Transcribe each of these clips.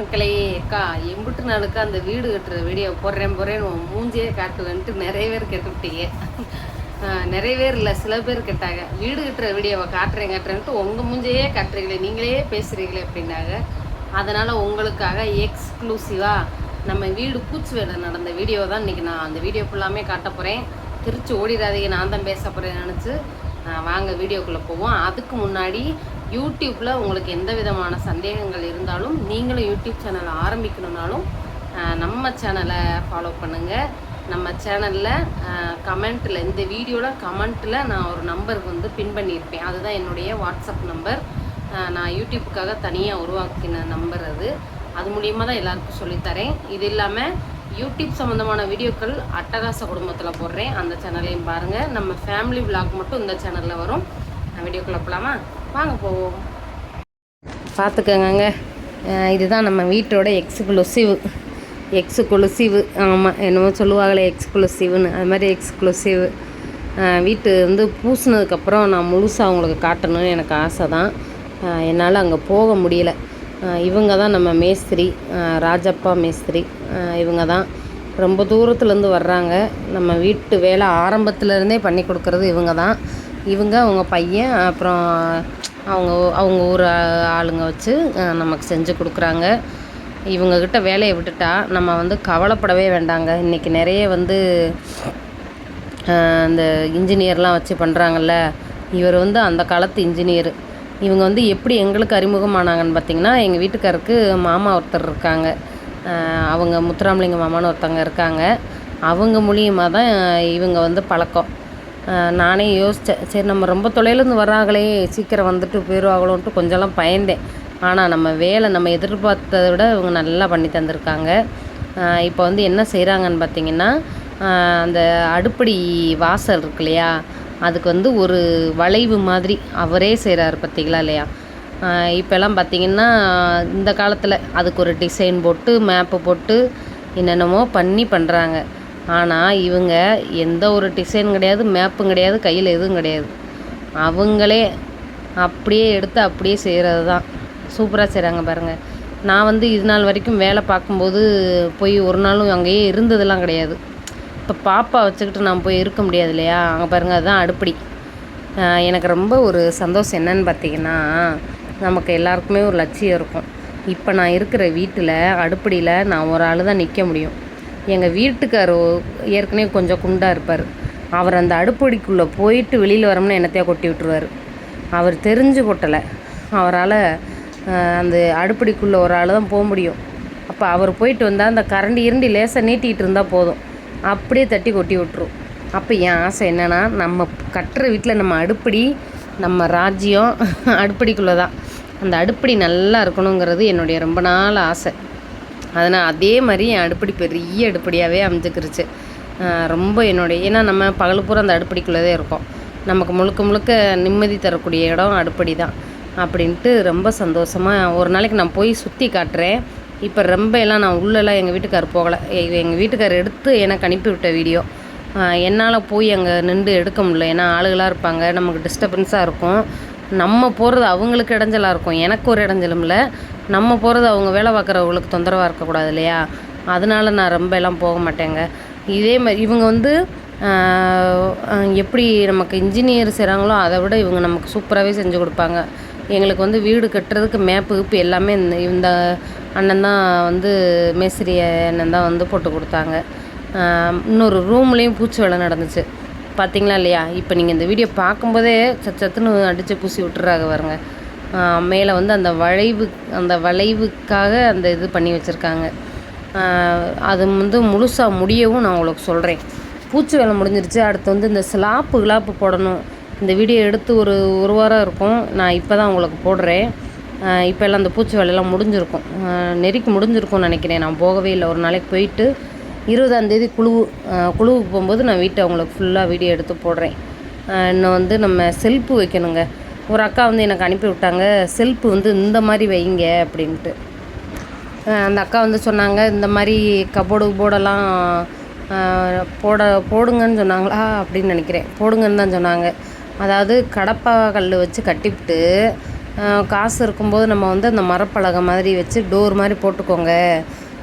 மக்களே அக்கா எம்பிட்டு நாளுக்கா அந்த வீடு கட்டுற வீடியோ போடுறேன்னு மூஞ்சியே காட்டுவேன்ட்டு நிறைய பேர் கேட்டுவிட்டீங்க. நிறைய பேர் இல்லை, சில பேர் கேட்டாங்க வீடு கட்டுற வீடியோவை காட்டுறேன்ட்டு உங்கள் மூஞ்சியே காட்டுறீங்களே, நீங்களே பேசுகிறீங்களே அப்படின்னாங்க. அதனால் உங்களுக்காக எக்ஸ்க்ளூசிவாக நம்ம வீடு பூச்சி வேலை நடந்த வீடியோ தான் இன்றைக்கி நான் அந்த வீடியோ ஃபுல்லாமே காட்ட போகிறேன். திருச்சி ஓடிடாதீங்க, நான் தான் பேச போகிறேன் நினச்சி வாங்க வீடியோக்குள்ளே போவோம். அதுக்கு முன்னாடி யூடியூப்பில் உங்களுக்கு எந்த விதமான சந்தேகங்கள் இருந்தாலும், நீங்களும் யூடியூப் சேனலை ஆரம்பிக்கணுன்னாலும் நம்ம சேனலை ஃபாலோ பண்ணுங்கள். நம்ம சேனலில் கமெண்ட்டில், இந்த வீடியோவில் கமெண்ட்டில் நான் ஒரு நம்பருக்கு வந்து பின் பண்ணியிருப்பேன். அதுதான் என்னுடைய வாட்ஸ்அப் நம்பர். நான் யூடியூப்புக்காக தனியாக உருவாக்கின நம்பர் அது மூலியமாக தான் எல்லாருக்கும் சொல்லித்தரேன். இது இல்லாமல் யூடியூப் சம்மந்தமான வீடியோக்கள் அட்டகாச குடும்பத்தில் போடுறேன், அந்த சேனலையும் பாருங்கள். நம்ம ஃபேமிலி விலாக் மட்டும் இந்த சேனலில் வரும். வீடியோக்குள்ளே போகலாமா? வாங்க போவோம். பார்த்துக்கோங்க, இதுதான் நம்ம வீட்டோட எக்ஸ்க்ளூசிவ். ஆமாம், என்னமோ சொல்லுவாங்களே எக்ஸ்க்ளூசிவ்னு, அது மாதிரி எக்ஸ்க்ளூசிவ். வீட்டு வந்து பூசினதுக்கப்புறம் நான் முழுசாக அவங்களுக்கு காட்டணும்னு எனக்கு ஆசை தான். என்னால் அங்கே போக முடியலை. இவங்க தான் நம்ம மேஸ்திரி, ராஜப்பா மேஸ்திரி. இவங்க தான் ரொம்ப தூரத்துலேருந்து வர்றாங்க. நம்ம வீட்டு வேலை ஆரம்பத்துலேருந்தே பண்ணி கொடுக்குறது இவங்க தான். இவங்க அவங்க பையன், அப்புறம் அவங்க ஊர் ஆளுங்க வச்சு நமக்கு செஞ்சு கொடுக்குறாங்க. இவங்கக்கிட்ட வேலையை விட்டுட்டா நம்ம வந்து கவலைப்படவே வேண்டாங்க. இன்றைக்கி நிறைய வந்து இந்த இன்ஜினியர்லாம் வச்சு பண்ணுறாங்கல்ல, இவர் வந்து அந்த காலத்து இன்ஜினியர். இவங்க வந்து எப்படி எங்களுக்கு அறிமுகமானாங்கன்னு பார்த்திங்கன்னா, எங்கள் வீட்டுக்காருக்கு மாமா ஒருத்தர் இருக்காங்க. அவங்க முத்துராமலிங்க மாமான்னு ஒருத்தவங்க இருக்காங்க. அவங்க மூலியமாக தான் இவங்க வந்து பழக்கம். நானே யோசித்தேன், சரி நம்ம ரொம்ப தொலைலேருந்து வர்றாங்களே, சீக்கிரம் வந்துட்டு போயிடுவாங்களோன்ட்டு கொஞ்சம்லாம் பயந்தேன். ஆனால் நம்ம வேலை நம்ம எதிர்பார்த்ததை விட இவங்க நல்லா பண்ணி தந்திருக்காங்க. இப்போ வந்து என்ன செய்கிறாங்கன்னு பார்த்திங்கன்னா, அந்த அடுப்படி வாசல் இருக்கு இல்லையா, அதுக்கு வந்து ஒரு வளைவு மாதிரி அவரே செய்கிறாரு, பார்த்திங்களா இல்லையா. இப்போல்லாம் பார்த்திங்கன்னா இந்த காலத்தில் அதுக்கு ஒரு டிசைன் போட்டு மேப்பு போட்டு என்னென்னமோ பண்ணி பண்ணுறாங்க. ஆனால் இவங்க எந்த ஒரு டிசைன் கிடையாது, மேப்பும் கிடையாது, கையில் எதுவும் கிடையாது. அவங்களே அப்படியே எடுத்து அப்படியே செய்கிறது தான். சூப்பராக செய்கிறாங்க பாருங்கள். நான் வந்து இது நாள் வரைக்கும் வேலை பார்க்கும்போது போய் ஒரு நாளும் அங்கேயே இருந்ததெல்லாம் கிடையாது. இப்போ பாப்பா வச்சுக்கிட்டு நான் போய் இருக்க முடியாது இல்லையா. அங்கே பாருங்கள், அதுதான் அடுப்படி. எனக்கு ரொம்ப ஒரு சந்தோஷம் என்னன்னு பார்த்திங்கன்னா, நமக்கு எல்லாருக்குமே ஒரு லட்சியம் இருக்கும். இப்போ நான் இருக்கிற வீட்டில் அடுப்படியில் நான் ஒரு ஆள் தான் நிற்க முடியும். எங்கள் வீட்டுக்கார் ஏற்கனவே கொஞ்சம் குண்டாக இருப்பார். அவர் அந்த அடுப்படிக்குள்ளே போயிட்டு வெளியில் வரோம்னா என்னத்தையா கொட்டி விட்டுருவார். அவர் தெரிஞ்சு கொட்டலை. அவரால் அந்த அடுப்படிக்குள்ளே ஒரு ஆள் தான் போக முடியும். அப்போ அவர் போயிட்டு வந்தால் அந்த கரண்டி லேசாக நீட்டிகிட்டு இருந்தால் போதும், அப்படியே தட்டி கொட்டி விட்டுரும். அப்போ என் ஆசை என்னென்னா, நம்ம கட்டுற வீட்டில் நம்ம அடுப்படி, நம்ம ராஜ்யம் அடுப்படிக்குள்ளே தான். அந்த அடுப்படி நல்லா இருக்கணுங்கிறது என்னுடைய ரொம்ப நாள் ஆசை. அதனால் அதே மாதிரி என் அடுப்படி பெரிய அடுப்படியாகவே அமைஞ்சிக்கிருச்சு. ரொம்ப ஏன்னா நம்ம பகல் பூரா அந்த அடுப்படிக்குள்ளே தான் இருக்கோம். நமக்கு முழுக்க நிம்மதி தரக்கூடிய இடம் அடுப்படி தான் அப்படின்ட்டு ரொம்ப சந்தோஷமாக ஒரு நாளைக்கு நான் போய் சுற்றி காட்டுறேன். இப்போ ரொம்ப எல்லாம் நான் உள்ளெல்லாம் எங்கள் வீட்டுக்கார் போகலை. எங்கள் வீட்டுக்கார் எடுத்து எனக்கு அனுப்பிவிட்ட வீடியோ. என்னால் போய் அங்கே நின்று எடுக்க முடியல, ஏன்னா ஆளுகளாக இருப்பாங்க, நமக்கு டிஸ்டர்பன்ஸாக இருக்கும். நம்ம போகிறது அவங்களுக்கு இடைஞ்சலாக இருக்கும், எனக்கு ஒரு இடைஞ்சலும் இல்லை. நம்ம போகிறது அவங்க வேலை பார்க்குறவங்களுக்கு தொந்தரவாக இருக்கக்கூடாது இல்லையா. அதனால நான் ரொம்ப எல்லாம் போக மாட்டேங்க. இதே மாதிரி இவங்க வந்து எப்படி நமக்கு இன்ஜினியர் செய்கிறாங்களோ அதை விட இவங்க நமக்கு சூப்பராகவே செஞ்சு கொடுப்பாங்க. எங்களுக்கு வந்து வீடு கட்டுறதுக்கு மேப்பு எல்லாமே இந்த அண்ணன் தான் வந்து மேஸ்திரி அண்ணன் தான் வந்து போட்டு கொடுத்தாங்க. இன்னொரு ரூம்லேயும் பூச்சி வேலை நடந்துச்சு, பார்த்திங்களா இல்லையா. இப்போ நீங்கள் இந்த வீடியோ பார்க்கும்போதே சத்துன்னு அடித்து பூசி விட்டுறாங்க பாருங்க. மேலே வந்து அந்த வளைவுக்காக அந்த இது பண்ணி வச்சுருக்காங்க. அது வந்து முழுசாக முடியவும் நான் உங்களுக்கு சொல்கிறேன். பூச்சி வேலை முடிஞ்சிருச்சு. அடுத்து வந்து இந்த கிளாப்பு போடணும். இந்த வீடியோ எடுத்து ஒரு வாரம் இருக்கும். நான் இப்போ தான் உங்களுக்கு போடுறேன். இப்போ எல்லாம் அந்த பூச்சி வேலையெல்லாம் முடிஞ்சிருக்கும், நெருக்கி முடிஞ்சிருக்கும்னு நினைக்கிறேன். நான் போகவே இல்லை. ஒரு நாளைக்கு போயிட்டு 20ஆம் தேதி குழுவுக்கு போகும்போது நான் வீட்டை அவங்களுக்கு ஃபுல்லாக வீடியோ எடுத்து போடுறேன். இன்னும் வந்து நம்ம செல்ஃபு வைக்கணுங்க. ஒரு அக்கா வந்து எனக்கு அனுப்பி விட்டாங்க, செல்ஃபு வந்து இந்த மாதிரி வைங்க அப்படின்ட்டு. அந்த அக்கா வந்து சொன்னாங்க, இந்த மாதிரி போர்டெல்லாம் போடுங்கன்னு சொன்னாங்களா அப்படின்னு நினைக்கிறேன். போடுங்கன்னு தான் சொன்னாங்க. அதாவது கடப்பா கல் வச்சு கட்டிவிட்டு காசு இருக்கும்போது நம்ம வந்து அந்த மரப்பலகை மாதிரி வச்சு டோர் மாதிரி போட்டுக்கோங்க.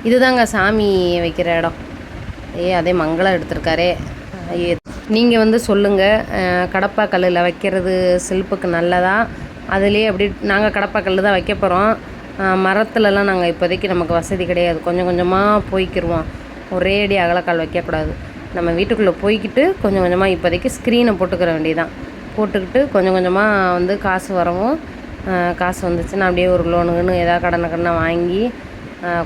இதுதாங்க சாமி வைக்கிற இடம். அதே மங்களம் எடுத்திருக்காரே. நீங்கள் வந்து சொல்லுங்கள், கடப்பா கல்லில் வைக்கிறது செல்ஃபுக்கு நல்லதா? அதுலேயே அப்படி நாங்கள் கடப்பா கல் தான் வைக்க போகிறோம். மரத்துலலாம் நாங்கள் இப்போதைக்கு நமக்கு வசதி கிடையாது. கொஞ்சம் கொஞ்சமாக போய்க்கிருவோம். ஒரே அடி அகலக்கால் வைக்கக்கூடாது. நம்ம வீட்டுக்குள்ளே போய்க்கிட்டு கொஞ்சம் கொஞ்சமாக இப்போதைக்கு ஸ்க்ரீனை போட்டுக்கிற வேண்டியதான். போட்டுக்கிட்டு கொஞ்சம் கொஞ்சமாக வந்து காசு வரவும், காசு வந்துச்சுன்னா அப்படியே ஒரு லோனுன்னு ஏதாவது கடனை வாங்கி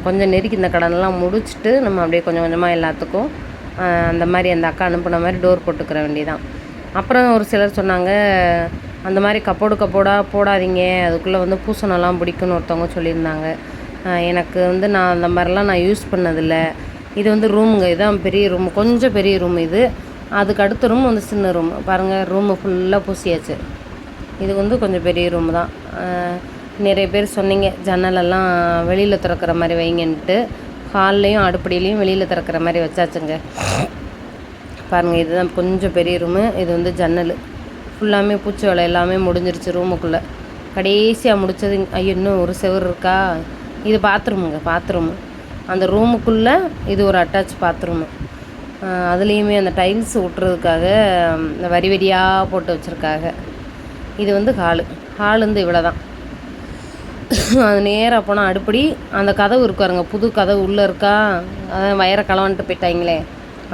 கொஞ்சம் நெருக்கி இந்த கடனெல்லாம் முடிச்சுட்டு நம்ம அப்படியே கொஞ்சம் கொஞ்சமாக எல்லாத்துக்கும் அந்த மாதிரி அந்த அக்கா அனுப்புன மாதிரி டோர் போட்டுக்கிற வேண்டியதான். அப்புறம் ஒரு சிலர் சொன்னாங்க, அந்த மாதிரி கப்போடாக போடாதீங்க, அதுக்குள்ளே வந்து பூசணம்லாம் பிடிக்குன்னு ஒருத்தவங்க சொல்லியிருந்தாங்க. எனக்கு வந்து நான் அந்த மாதிரிலாம் நான் யூஸ் பண்ணதில்ல. இது வந்து ரூமுங்க, இதுதான் பெரிய ரூம், கொஞ்சம் பெரிய ரூம் இது. அதுக்கு அடுத்த ரூம் வந்து சின்ன ரூம். பாருங்கள், ரூமு ஃபுல்லாக பூசியாச்சு. இது வந்து கொஞ்சம் பெரிய ரூம் தான். நிறைய பேர் சொன்னீங்க ஜன்னலெல்லாம் வெளியில் திறக்கிற மாதிரி வைங்கன்ட்டு. ஹால்லையும் அடுப்படியிலையும் வெளியில் திறக்கிற மாதிரி வச்சாச்சுங்க. பாருங்கள், இதுதான் கொஞ்சம் பெரிய ரூமு. இது வந்து ஜன்னல் ஃபுல்லாமே பூச்சி வேலை எல்லாமே முடிஞ்சிருச்சு ரூமுக்குள்ளே. கடைசியாக முடித்தது இன்னும் ஒரு செவர் இருக்கா. இது பாத்ரூமு. அந்த ரூமுக்குள்ளே இது ஒரு அட்டாச் பாத்ரூமு. அதுலேயுமே அந்த டைல்ஸ் ஒட்டுறதுக்காக இந்த வரி வரியாக போட்டு வச்சுருக்காங்க. இது வந்து ஹால் வந்து இவ்வளோ தான். அது நேராக போனால் அடுப்படி. அந்த கதவு இருக்காருங்க, புது கதவு உள்ளே இருக்கா. அதான் வயரை களவான்ட்டு போயிட்டாங்களே,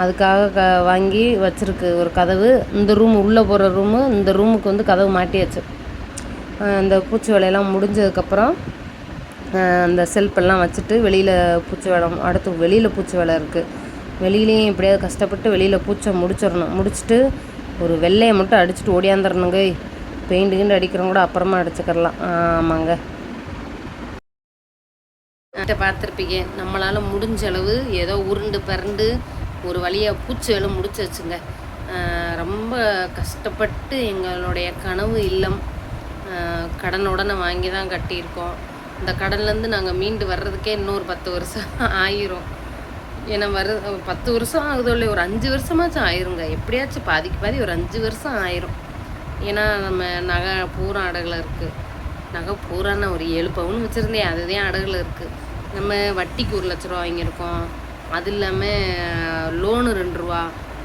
அதுக்காக வாங்கி வச்சுருக்கு ஒரு கதவு. இந்த ரூம் உள்ளே போகிற ரூமு, இந்த ரூமுக்கு வந்து கதவு மாட்டியாச்சு. அந்த பூச்சி வேலையெல்லாம் முடிஞ்சதுக்கப்புறம் அந்த செல்ஃபெல்லாம் வச்சுட்டு வெளியில் பூச்சி வேலை, அடுத்து வெளியில் பூச்சி வேலை இருக்குது. வெளியிலையும் எப்படியாவது கஷ்டப்பட்டு வெளியில் பூச்சை முடிச்சுட்டு ஒரு வெள்ளையை மட்டும் அடிச்சுட்டு ஓடியாந்துடணுங்க. பெயிண்ட்டு அடிக்கிறவங்க கூட அப்புறமா அடிச்சுக்கிறலாம். ஆமாங்க, பார்த்துருப்பீங்க. நம்மளால் முடிஞ்ச அளவு ஏதோ உருண்டு பரண்டு ஒரு வழியாக பூச்சி வேலை முடிச்சு வச்சுங்க. ரொம்ப கஷ்டப்பட்டு எங்களுடைய கனவு இல்லம் கடனுடனே வாங்கி தான் கட்டியிருக்கோம். இந்த கடன்லேருந்து நாங்கள் மீண்டு வர்றதுக்கே இன்னொரு 10 வருஷம் ஆயிரும். ஏன்னா 10 வருஷம் ஆகுதோ இல்லையா, ஒரு 5 வருஷமாச்சும் ஆயிருங்க. எப்படியாச்சும் பாதிக்கு ஒரு 5 வருஷம் ஆயிரும். ஏன்னா நம்ம நகை பூரா அடகில் இருக்குது. நகை பூரான ஒரு 7 பவுன் வச்சுருந்தேன், அதுதான் அடகில் இருக்குது. நம்ம வட்டிக்கு 1 லட்ச ரூபா வாங்கியிருக்கோம். அது இல்லாமல் லோனு 2 ரூபா,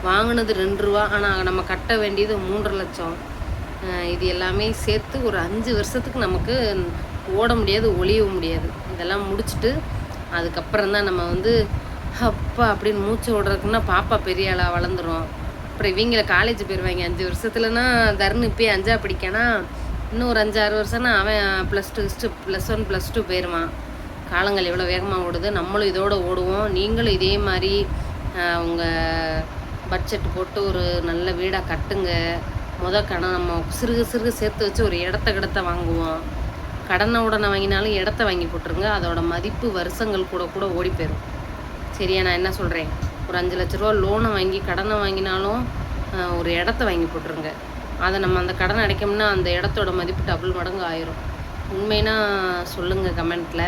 வாங்கினது 2 ரூபா, ஆனால் நம்ம கட்ட வேண்டியது 3.5 லட்சம். இது எல்லாமே சேர்த்து ஒரு 5 வருஷத்துக்கு நமக்கு ஓட முடியாது, ஒளிய முடியாது. இதெல்லாம் முடிச்சுட்டு அதுக்கப்புறம் தான் நம்ம வந்து அப்பா அப்படின்னு மூச்சு விடுறதுக்குன்னா பாப்பா பெரிய ஆளாக வளர்ந்துடும். அப்புறம் இவங்கள காலேஜ் போயிடுவாங்க 5 வருஷத்துலனா. தருண் இப்போயே 5ஆ படிக்கானா, இன்னும் ஒரு 5-6 வருஷம்னா அவன் +1 +2 போயிடுவான். காலங்கள் எவ்வளோ வேகமாக ஓடுது. நம்மளும் இதோடு ஓடுவோம். நீங்களும் இதே மாதிரி உங்கள் பட்ஜெட் போட்டு ஒரு நல்ல வீடாக கட்டுங்க. கடன் நம்ம சிறுக சேர்த்து வச்சு ஒரு இடத்த வாங்குவோம். உடனே வாங்கினாலும் இடத்த வாங்கி போட்டுருங்க. அதோட மதிப்பு வருஷங்கள் கூட ஓடி போயிடும். சரியா, நான் என்ன சொல்கிறேன், ஒரு 5 லட்ச ரூபா லோனை வாங்கி கடனை வாங்கினாலும் ஒரு இடத்த வாங்கி போட்டுருங்க. அதை நம்ம அந்த கடனை அடைக்கணும்னா அந்த இடத்தோட மதிப்பு டபுள் மடங்கு ஆயிரும். உண்மைனா சொல்லுங்கள் கமெண்ட்டில்.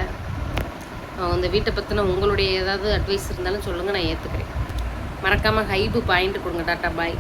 அந்த வீட்டை பற்றின உங்களுடைய ஏதாவது அட்வைஸ் இருந்தாலும் சொல்லுங்கள், நான் ஏற்றுக்கிறேன். மறக்காமல் ஹைபு பாயிண்ட் கொடுங்க. டாட்டா பாய்.